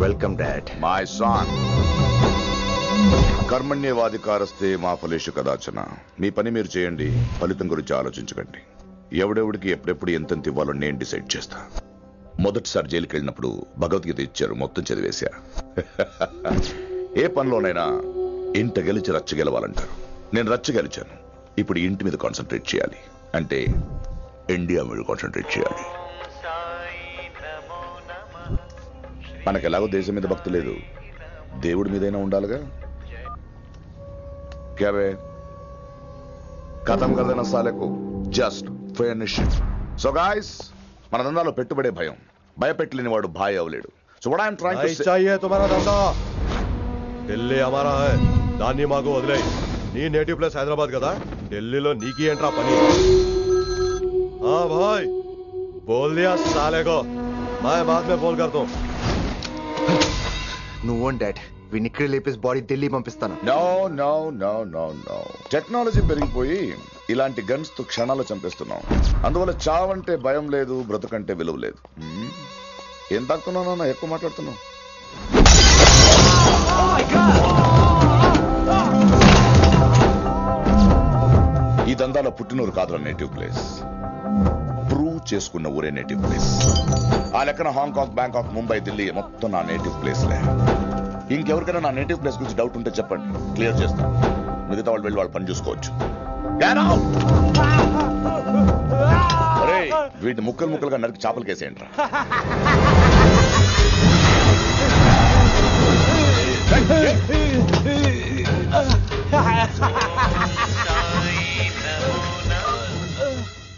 Welcome dad. My son, కర్మణ్యేవాధికారస్తే మా ఫలేషు కదాచన. మీ పని మీరు చేయండి, ఫలితం గురించి ఆలోచించకండి. ఎవడెవడికి ఎప్పుడెప్పుడు ఎంతెంత ఇవ్వాలో నేను డిసైడ్ చేస్తా. మొదటిసారి జైలుకి వెళ్ళినప్పుడు భగవద్గీత ఇచ్చారు, మొత్తం చదివేశా. ఏ పనిలోనైనా ఇంట గెలిచి రచ్చ గెలవాలంటారు. నేను రచ్చ గెలిచాను. ఇప్పుడు ఇంటి మీద కాన్సన్ట్రేట్ చేయాలి, అంటే ఇండియా మీద కాన్సన్ట్రేట్ చేయాలి. మనకెలాగో దేశం మీద భక్తి లేదు, దేవుడి మీదైనా ఉండాలిగా. క్యాబే కథం కదన సాలకు జస్ట్ ఫినిష్. సో గాయ్స్, మన దందాలో పెట్టుబడే భయం. భయపెట్టలేని వాడు భాయ్ అవలేడు. So what I'm trying to say, चाहिए तुम्हारा धंधा. ఢిల్లీ हमारा है. దాన్ని మాకు వదిలే. నీ నేటివ్ ప్లేస్ హైదరాబాద్ కదా, ఢిల్లీలో నీకి ఏంట్రా పని? हाँ भाई बोल दिया साले को, मैं बाद में फोन करता हूँ. నువ్వు డాడ్, వీడిని ఇక్కడ లేపేసి బాడీ ఢిల్లీ పంపిస్తాను. No no no no no. Technology పెరిగిపోయి ఇలాంటి గన్స్ తో క్షణాలు చంపేస్తున్నాం. అందువల్ల చావంటే భయం లేదు, బ్రతుకంటే విలువ లేదు. ఏం తాకుతున్నావు నాన్న, ఎక్కువ మాట్లాడుతున్నావు. ఈ దందాలో పుట్టినూరు కాదురా నేటివ్ ప్లేస్, ప్రూవ్ చేసుకున్న ఊరే నేటివ్ ప్లేస్. ఆ లెక్కన హాంకాంగ్, బ్యాంకాక్, ముంబై, ఢిల్లీ మొత్తం నా నేటివ్ ప్లేస్లే. ఇంకెవరికైనా నా నేటివ్ ప్లేస్ గురించి డౌట్ ఉంటే చెప్పండి, క్లియర్ చేస్తాను. మిగతా వాళ్ళు వెళ్ళి వాళ్ళు పని చూసుకోవచ్చు. వీటిని ముక్కలు ముక్కలుగా నరికి చేపలు కేసేయండి రా.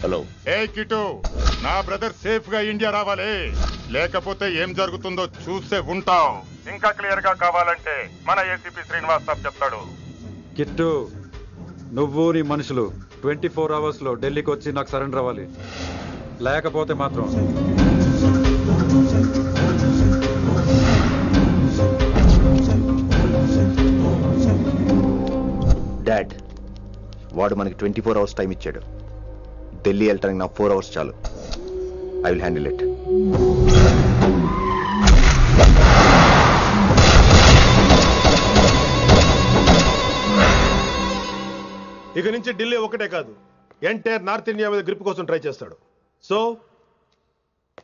హలో. ఏ కిటు, నా బ్రదర్ సేఫ్ గా ఇండియా రావాలి, లేకపోతే ఏం జరుగుతుందో చూసే ఉంటాం. ఇంకా క్లియర్ గా కావాలంటే మన ఏసీపీ శ్రీనివాస్ సాబ్ చెప్తాడు. కిట్టు, నువ్వు నీ మనుషులు 24 hours లో ఢిల్లీకి వచ్చి నాకు సరెండర్ అవ్వాలి. లేకపోతే మాత్రం డాడ్, వాడు మనకి 24 hours టైం ఇచ్చాడు. ఢిల్లీ వెళ్ళటానికి నాకు 4 hours చాలు. I will handle it. ఇక నుంచి ఢిల్లీ ఒకటే కాదు, ఎంటైర్ నార్త్ ఇండియా మీద గ్రిప్ కోసం ట్రై చేస్తాడు. సో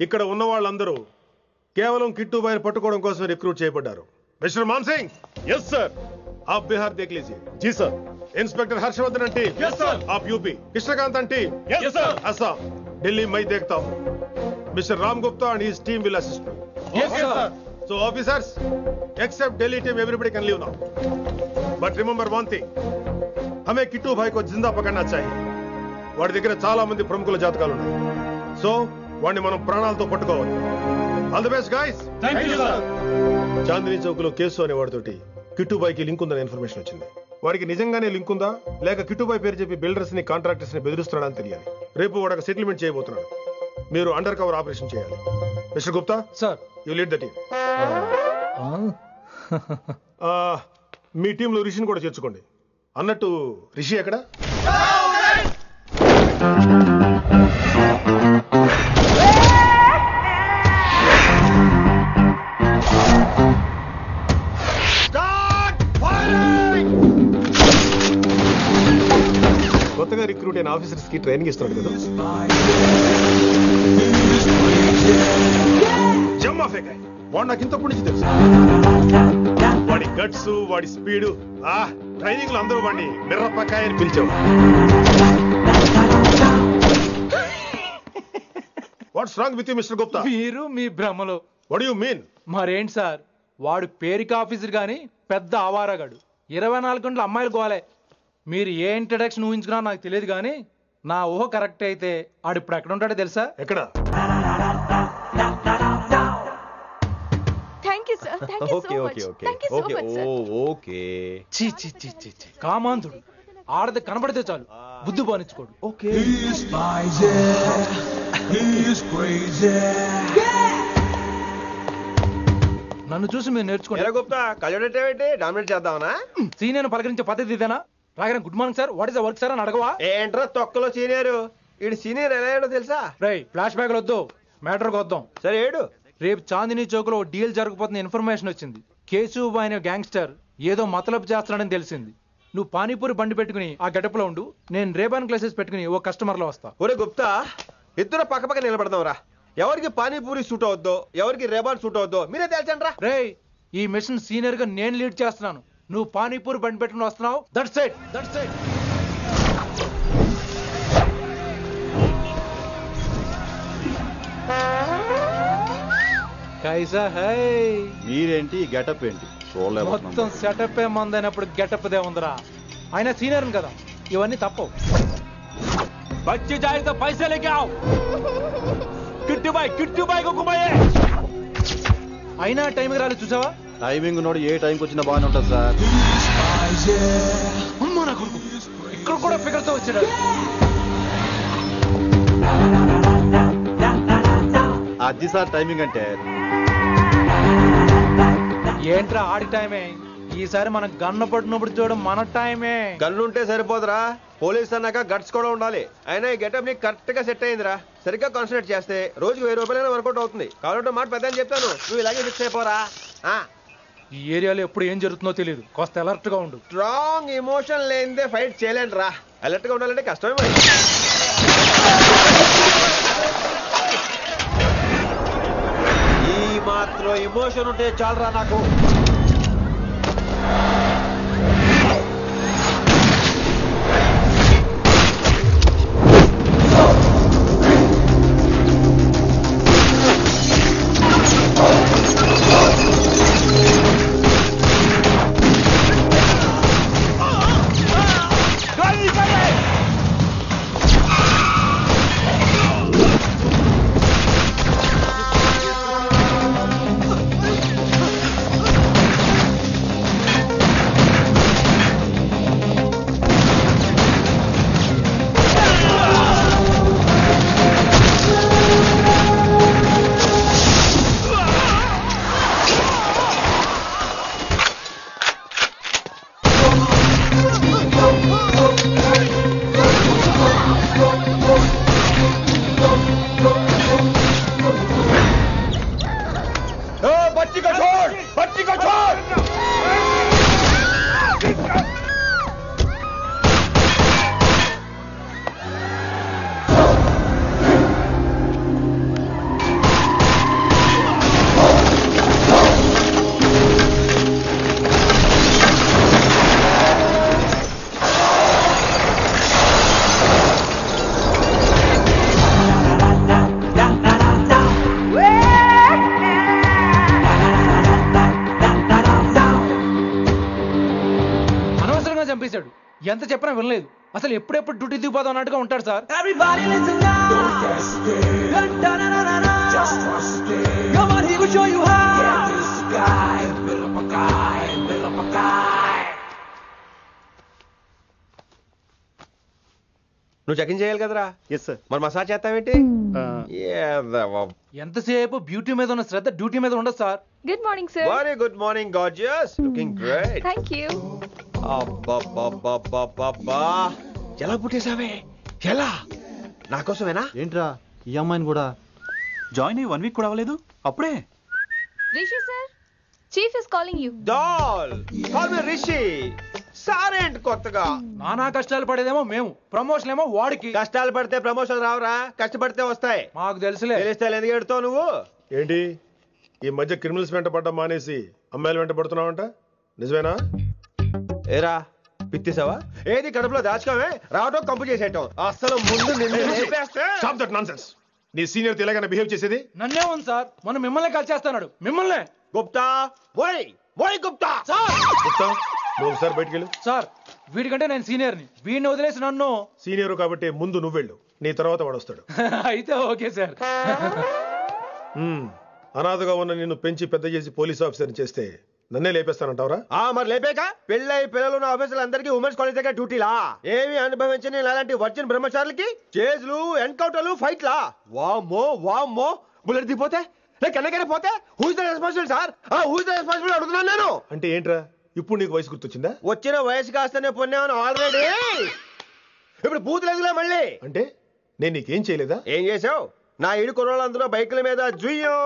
ఇక్కడ ఉన్న వాళ్ళందరూ కేవలం కిట్టు బాయ్ని పట్టుకోవడం కోసం రిక్రూట్ చేయబడ్డారు. Mister Man Singh. Yes sir. आप बिहार देख लीजिए. जी sir. Inspector Harshvardhan team. Yes sir. आप UP. Krishnakant team. Yes sir. Assam. Delhi मैं देखता हूँ. Mister Ram Gupta and his team will assist me. yes sir. So officers, except Delhi team, everybody can leave now. But remember one thing. हमें किट्टू भाई को जिंदा पकड़ना चाहिए. వాడి దగ్గర చాలా మంది ప్రముఖుల జాతకాలు ఉన్నాయి. సో వాడిని మనం ప్రాణాలతో పట్టుకోవాలి. All the best guys. Thank you sir. Chandni Chowk లో కేసు అనే వాడితోటి కిట్టు బాయ్ కి లింక్ ఉందని ఇన్ఫర్మేషన్ వచ్చింది. వాడికి నిజంగానే లింక్ ఉందా లేక కిట్టు బాయ్ పేరు చెప్పి బిల్డర్స్ ని కాంట్రాక్టర్స్ ని బెదిరిస్తున్నాడని తెలియాలి. రేపు వాడు ఒక సెటిల్మెంట్ చేయబోతున్నాడు. మీరు అండర్ కవర్ ఆపరేషన్ చేయాలి. Mister Gupta sir, you lead the team. మీ టీంలో రిషిని కూడా చేర్చుకోండి. అన్నట్టు రిషి ఎక్కడ? కొత్తగా రిక్రూట్ అయిన ఆఫీసర్స్ కి ట్రైనింగ్ ఇస్తున్నాడు కదా. వాడు నాకు ఇంతప్పటి నుంచి తెలుసు. వాడి గట్స్, వాడి స్పీడు, ట్రైనింగ్ లో అందరూ వాడిని మిర్రపకాయ అని పిలిచావు. What's wrong with you mister Gupta? మీరు మీ భ్రమలో. What do you mean? మరేంటి సార్, వాడు పేరుకి ఆఫీసర్ గాని పెద్ద ఆవారగాడు. 24 గంటలు అమ్మాయిలు గోలే. మీరు ఏ ఇంట్రడక్షన్ ఊహించుకున్నా నాకు తెలియదు కానీ నా ఊహ కరెక్ట్ అయితే ఆడు ఇప్పుడు ఎక్కడ ఉంటాడో తెలుసా? ఎక్కడ? కామాంధుడు. ఆడది కనబడితే చాలు బుద్ధి బానించుకోడు. నన్ను చూసి మీరు నేర్చుకోండి. డామినేట్ చేద్దామనా? సీనియర్ పలకరించే పద్ధతి ఇదేనా? రాగానే good morning sir, what is the work sir అని అడగవా? ఏంట్రా తొక్కలో సీనియర్? ఈడు సీనియర్ ఎలా ఏడో తెలుసా? రై ఫ్లాష్ బ్యాక్ వద్దు, మ్యాటర్ వద్దాం. సరే ఏడు. రేపు చాందినీ చౌక్లో ఓ డీల్ జరగబోతున్న ఇన్ఫర్మేషన్ వచ్చింది. కేశూబాయ్ అనే గ్యాంగ్స్టర్ ఏదో మతలబు చేస్తున్నాడని తెలిసింది. నువ్వు పానీపూరి బండి పెట్టుకుని ఆ గడపలో ఉండు, నేను రేబాన్ గ్లాసెస్ పెట్టుకుని ఓ కస్టమర్లో వస్తా. ఒరే గుప్తా, ఇద్దరు పక్క నిలబడదాం రా. ఎవరికి పానీపూరి సూట్ అవుద్దో, ఎవరికి రేబాన్ సూట్ అవుద్దో మీరే తేల్చండి రా. రేయ్, ఈ మిషన్ సీనియర్ గా నేను లీడ్ చేస్తున్నాను. నువ్వు పానీపూరి బండి పెట్టుకుని వస్తున్నావు. That's it. కైసా హై? మీరేంటి గెటప్ ఏంటి మొత్తం సెటప్ ఏ మందైనప్పుడు గెటప్ దే ఉందిరా. ఆయన సీనియర్ కదా, ఇవన్నీ తప్పవు. బచ్చి జాయితో పైసా లేకే ఆవ్. కిట్టు బాయ్ కుక్కుబాయే. అయినా టైంకి రాలేదు చూసావా? టైమింగ్ నోడు ఏ టైంకి వచ్చినా బాగానే ఉంటుంది సార్. అమ్మా నా కొడుకు, ఇక్కడ కూడా ఫిగర్ తో వచ్చాడు. అది సార్ టైమింగ్ అంటే. ఏంట్రా ఆడి టైమే? ఈసారి మనం గన్ను పట్టినప్పుడు చూడడం మన టైమే. గన్ను ఉంటే సరిపోదురా, పోలీస్ అన్నాక గట్స్ కూడా ఉండాలి. అయినా ఈ గెటప్ నీకు కరెక్ట్ గా సెట్ అయిందిరా. సరిగ్గా కాన్సన్ట్రేట్ చేస్తే రోజుకి 1000 రూపాయలైనా వర్కౌట్ అవుతుంది. కాబట్టి మాట పెద్ద అని చెప్తాను, నువ్వు ఇలాగే ఫిక్స్ అయిపోరా. ఈ ఏరియాలో ఎప్పుడు ఏం జరుగుతుందో తెలియదు, కాస్త అలర్ట్ గా ఉండు. స్ట్రాంగ్ ఎమోషన్ లేనిదే ఫైట్ చేయలేండి రా. అలర్ట్ గా ఉండాలంటే కష్టమే మరి. ఈ మాత్రం ఎమోషన్ ఉంటే చాలరా నాకు. చంపేశాడు. ఎంత చెప్పినా వినలేదు. అసలు ఎప్పుడెప్పుడు డ్యూటీ దిగిపోదాం అన్నట్టుగా ఉంటాడు సార్. నువ్వు చెకింగ్ చేయాలి కదరా? Yes sir. మరి మసాజ్ చేస్తావేంటి? ఎంతసేపు బ్యూటీ మీద ఉన్న శ్రద్ధ డ్యూటీ మీద ఉండదు sir. Good morning sir. Very good morning gorgeous, looking great. Thank you. అబ్బబ్బబ్బబ్బబ్బా, ఎలా పుట్టేశావే? ఎలా? నా కోసమేనా? ఏంట్రా ఈ అమ్మాయిని కూడా జాయిన్ అయ్యి 1 వీక్ కూడా అవ్వలేదు అప్పుడే? Rishi sir, chief is calling you. Doll call me Rishi. సారేంటి కొత్తగా? నానా కష్టాలు పడేదేమో మేము, ప్రమోషన్ ఏమో వాడికి. కష్టాలు పడితే ప్రమోషన్ రావురా, కష్టపడితే వస్తాయి. మాకు తెలుసులే. తెలిస్తే ఎందుకు ఎడుతావు నువ్వు? ఏంటి ఈ మధ్య క్రిమినల్స్ వెంట పడ్డం మానేసి అమ్మాయిలు వెంట పడుతున్నావంట, నిజమేనా? ఏరా పిత్తిసావా? ఏది కడుపులో దాచుకోవే, రావటం కంపు చేసేయటం. అసలు ముందు స్టాప్ దట్ నాన్సెన్స్. నీ సీనియర్ తెలంగాణ బిహేవ్ చేసేది? నన్నే ఉంది సార్, మనం మిమ్మల్ని కాల్ చేస్తున్నాడు. మిమ్మల్ని గుప్తా, ఓయ్ గుప్తా. గుప్తా, నువ్వు ఒకసారి బయటికి వెళ్ళు. సార్, వీడికంటే నేను సీనియర్ని, వీడిని వదిలేసి నన్ను. సీనియర్ కాబట్టి ముందు నువ్వు వెళ్ళు, నీ తర్వాత వాడు వస్తాడు. అయితే ఓకే సార్. అనాథగా ఉన్న నిన్ను పెంచి పెద్ద చేసి పోలీస్ ఆఫీసర్ని చేస్తే నన్నే లేపేస్తానంటావరా? మరి లేపేక పెళ్ళై పిల్లలు ఉన్న ఆఫీసులు అందరికీ ఉమెన్స్ కాలేజ్ దగ్గర డ్యూటీలా? ఏమి అనుభవించని అలాంటి వర్జిన్ బ్రహ్మచారులకి చేజ్లు, ఎన్కౌంటర్లు, ఫైట్లా? వామ్మో బుల్లెట్ దిగిపోతే, కన్నకనే పోతే who is the responsible sir? Who is the responsible అడుగుతున్నాను నేను. అంటే ఏంట్రా, ఇప్పుడు నీకు వయసు గుర్తొచ్చిందా? వచ్చిన వయసు కాస్తనే పొన్నాను ఆల్రెడీ. ఇప్పుడు బూతులు ఎదుగులే మళ్ళీ. అంటే నేను నీకేం చేయలేదా? ఏం చేసావు? నా ఈడు కుర్రోళ్ళందరూ బైకుల మీద జుయ్యో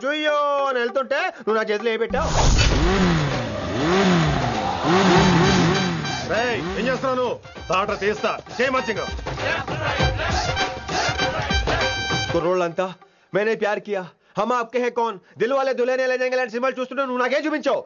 జుయ్యో అని వెళ్తుంటే నువ్వు నా చేతిలో ఏ పెట్టావు? ఏం చేస్తున్నాను? తాట తీస్తా చేయమచ్చంగా. కుర్రోళ్ళంతా మేనే ప్యార్ కియా హమ్ ఆప్కే హై కౌన్ దిల్ వాలే దుల్హనియా లే జాయేంగే లాంటి సినిమాలు చూస్తుంటే నువ్వు నాకేం చూపించావు?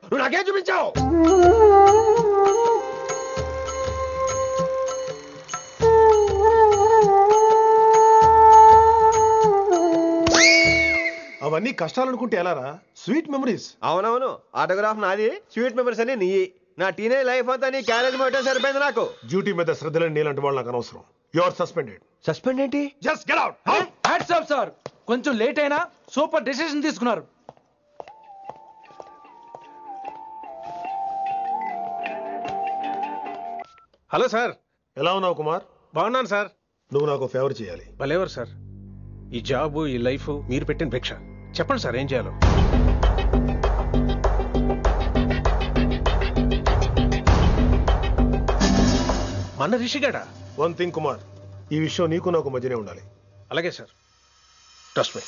అవన్నీ కష్టాలు అనుకుంటే ఎలారా? Sweet memories. అవునవును, ఆటోగ్రాఫ్ నాది, స్వీట్ మెమరీస్ అని నీ. నా టీనేజ్ లైఫ్ అంతా నీ క్యారేజ్ మొత్తం సరిపోయింది నాకు. డ్యూటీ మీద శ్రద్ధలేని నీలాంటి వాళ్ళు నాకు అనవసరం. You are suspended. సస్పెండ్ ఏంటి? Just get out. Hats off sir, కొంచెం లేట్ అయినా సూపర్ డెసిషన్ తీసుకున్నారు. Hello sir. ఎలా ఉన్నావు కుమార్? బాగున్నాను సార్. నువ్వు నాకు ఫేవర్ చేయాలి. భలేవారు సార్. ఈ జాబ్, ఈ లైఫ్ మీరు పెట్టిన భిక్ష. చెప్పండి సార్ ఏం చేయాలో. మన రిషిగాడా? వన్ థింగ్ కుమార్, ఈ విషయం నీకు నాకు మధ్యనే ఉండాలి. అలాగే సార్, ట్రస్ట్ మీ.